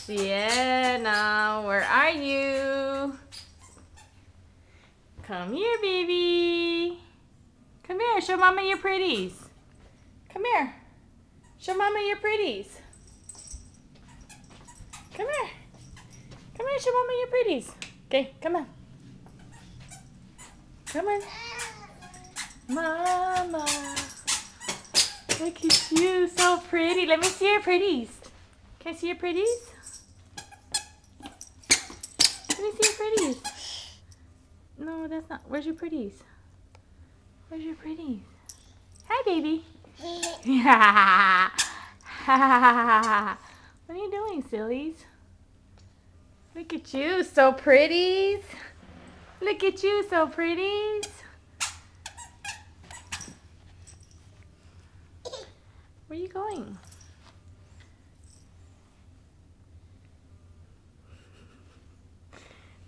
Sienna, where are you? Come here, baby. Come here, show Mama your pretties. Come here. Show Mama your pretties. Come here. Come here, show Mama your pretties. Okay, come on. Come on. Mama. Look at you, so pretty. Let me see your pretties. Can I see your pretties? Let me see your pretties. No, that's not. Where's your pretties? Where's your pretties? Hi, baby. What are you doing, sillies? Look at you, so pretties. Look at you, so pretties. Where are you going?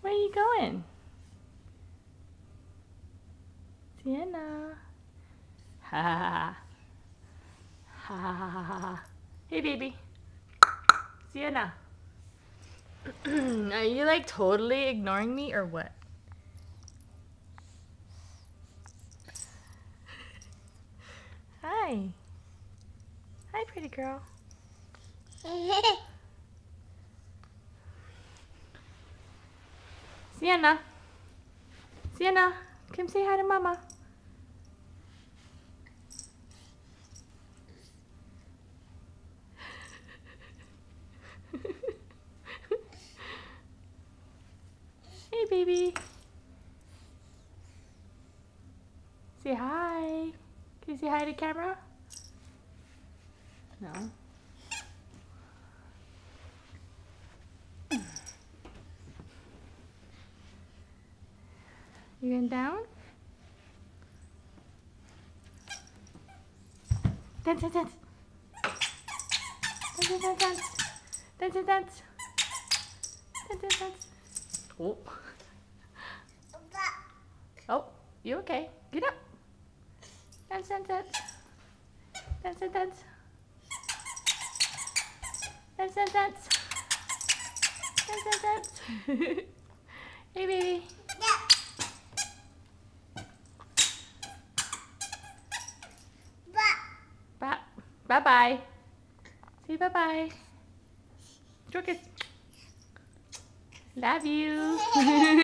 Where are you going? Sienna. Ha ha ha ha. Hey, baby. Sienna. Are you like totally ignoring me or what? Hi. Hi, pretty girl. Sienna. Sienna, come say hi to Mama. Hey, baby. Say hi. Can you say hi to camera? No. You going down? Dance, dance, dance. Dance, dance, dance, dance. Dance, dance, dance. Dance, dance, dance. Oh. Oh, you okay? Get up. Dance, dance, dance. Dance, dance, dance. Dance, dance, dance. Dance, dance, dance. Hey, baby. Bye-bye. Say bye-bye. Love you.